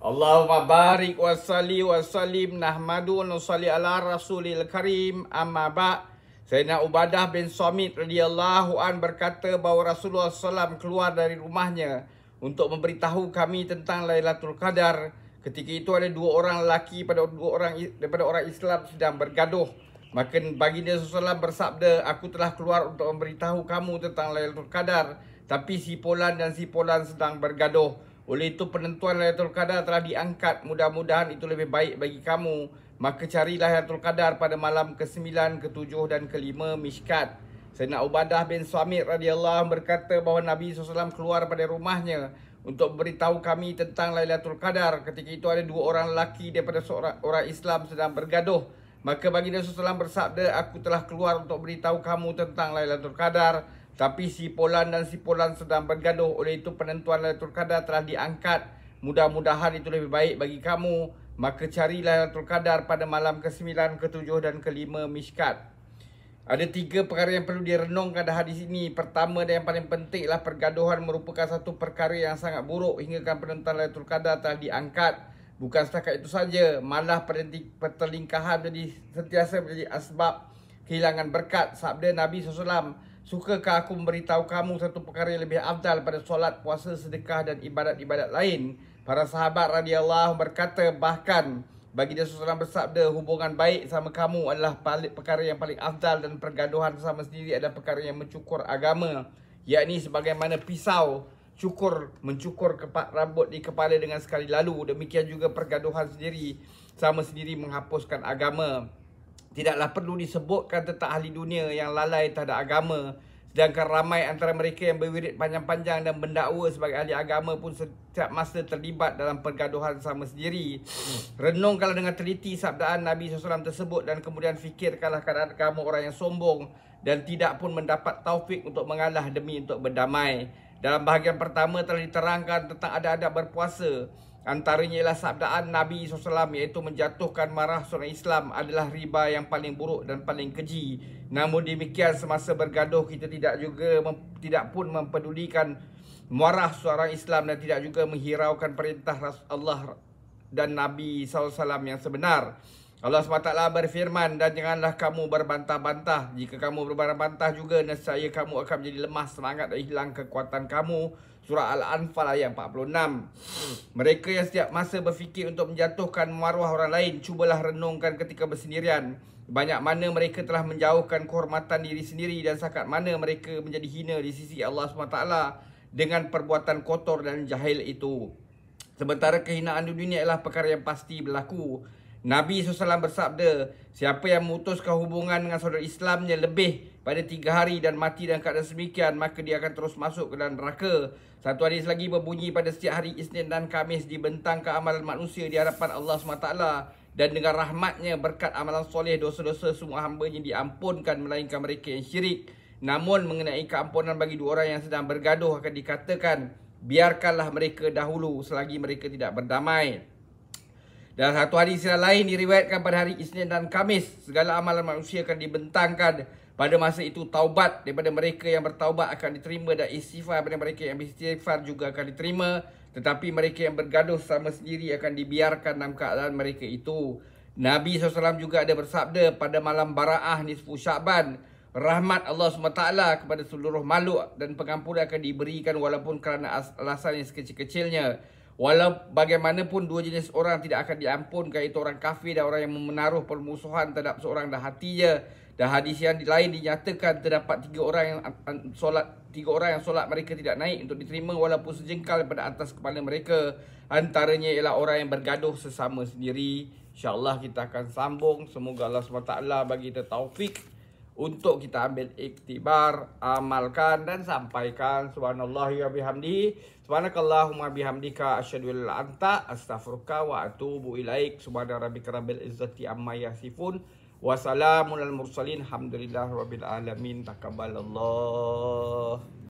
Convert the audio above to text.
Allahumma barik wa salli wa sallim nahmadu wa nusalli ala rasulil karim amma ba'. Sayyidina Ubadah bin Samit radhiyallahu an berkata bahawa Rasulullah SAW keluar dari rumahnya untuk memberitahu kami tentang Lailatul Qadar. Ketika itu ada dua orang lelaki daripada orang Islam sedang bergaduh. Maka baginda SAW bersabda, aku telah keluar untuk memberitahu kamu tentang Lailatul Qadar, tapi si Fulan dan si Fulan sedang bergaduh. Oleh itu penentuan Lailatul Qadar telah diangkat. Mudah-mudahan itu lebih baik bagi kamu. Maka carilah Lailatul Qadar pada malam ke-9, ke-7 dan ke-5 Mishkat. Sayyidina Ubadah bin Samit radhiyallahu anhu berkata bahawa Nabi SAW keluar pada rumahnya untuk beritahu kami tentang Lailatul Qadar. Ketika itu ada dua orang lelaki daripada orang Islam sedang bergaduh. Maka baginda SAW bersabda, aku telah keluar untuk beritahu kamu tentang Lailatul Qadar, tapi si Fulan dan si Fulan sedang bergaduh. Oleh itu penentuan Lailatul Qadar telah diangkat. Mudah-mudahan itu lebih baik bagi kamu. Maka carilah Lailatul Qadar pada malam ke-9, ke-7 dan ke-5 Mishkat. Ada tiga perkara yang perlu direnungkan pada hadis ini. Pertama dan yang paling penting adalah pergaduhan merupakan satu perkara yang sangat buruk hingga penentuan Lailatul Qadar telah diangkat. Bukan setakat itu saja, malah pertelingkahan sentiasa menjadi asbab kehilangan berkat. Sabda Nabi SAW, sukakah aku memberitahu kamu satu perkara yang lebih afdal pada solat, puasa, sedekah dan ibadat-ibadat lain? Para sahabat radhiyallahu berkata, bahkan baginda SAW bersabda, hubungan baik sama kamu adalah perkara yang paling afdal, dan pergaduhan sama sendiri adalah perkara yang mencukur agama, yakni sebagaimana pisau mencukur rambut di kepala dengan sekali lalu. Demikian juga pergaduhan sama sendiri menghapuskan agama. Tidaklah perlu disebutkan tentang ahli dunia yang lalai terhadap agama, sedangkan ramai antara mereka yang berwirid panjang-panjang dan mendakwa sebagai ahli agama pun setiap masa terlibat dalam pergaduhan sama sendiri. Renungkanlah dengan teliti sabdaan Nabi SAW tersebut dan kemudian fikirkanlah keadaan kamu orang yang sombong dan tidak pun mendapat taufik untuk mengalah demi untuk berdamai. Dalam bahagian pertama telah diterangkan tentang adab-adab berpuasa. Antaranya ialah sabdaan Nabi SAW, iaitu menjatuhkan marah seorang Islam adalah riba yang paling buruk dan paling keji. Namun demikian, semasa bergaduh kita tidak pun mempedulikan marah seorang Islam dan tidak juga menghiraukan perintah Allah dan Nabi SAW yang sebenar. Allah SWT berfirman, dan janganlah kamu berbantah-bantah. Jika kamu berbantah juga, nescaya kamu akan menjadi lemah semangat dan hilang kekuatan kamu. Surah Al-Anfal ayat 46. Mereka yang setiap masa berfikir untuk menjatuhkan maruah orang lain, cubalah renungkan ketika bersendirian. Banyak mana mereka telah menjauhkan kehormatan diri sendiri, dan sakat mana mereka menjadi hina di sisi Allah SWT dengan perbuatan kotor dan jahil itu. Sementara kehinaan di dunia adalah perkara yang pasti berlaku. Nabi SAW bersabda, siapa yang memutuskan hubungan dengan saudara Islamnya lebih pada 3 hari dan mati dalam keadaan semikian, maka dia akan terus masuk ke dalam neraka. Satu hadis lagi berbunyi, pada setiap hari Isnin dan Khamis dibentangkan amalan manusia di hadapan Allah SWT, dan dengan rahmatnya berkat amalan soleh, dosa-dosa semua hambanya diampunkan melainkan mereka yang syirik. Namun mengenai keampunan bagi dua orang yang sedang bergaduh akan dikatakan, biarkanlah mereka dahulu selagi mereka tidak berdamai. Dalam satu hadis lain diriwayatkan pada hari Isnin dan Khamis segala amalan manusia akan dibentangkan. Pada masa itu taubat daripada mereka yang bertaubat akan diterima, dan istighfar daripada mereka yang beristighfar juga akan diterima. Tetapi mereka yang bergaduh sama sendiri akan dibiarkan dalam keadaan mereka itu. Nabi SAW juga ada bersabda, pada malam Bara'ah nisfu Sya'ban, rahmat Allah SWT kepada seluruh makhluk dan pengampunan akan diberikan walaupun kerana alasan yang sekecil-kecilnya. Walau bagaimanapun dua jenis orang tidak akan diampunkan, iaitu orang kafir dan orang yang menaruh permusuhan terhadap seorang dan hatinya. Dan hadis yang lain dinyatakan terdapat tiga orang yang solat mereka tidak naik untuk diterima walaupun sejengkal daripada atas kepala mereka. Antaranya ialah orang yang bergaduh sesama sendiri. InsyaAllah kita akan sambung. Semoga Allah SWT bagi kita taufik untuk kita ambil iktibar, amalkan dan sampaikan. Subhanallahi wa bihamdihi, subhanakallahumma bihamdika, asyhadu an la ilaha illa anta, astaghfiruka wa atubu ilaik. Subhana rabbika rabbil izzati amma yasifun, wa salamun alal mursalin, alhamdulillahi rabbil alamin. Taqabbalallah.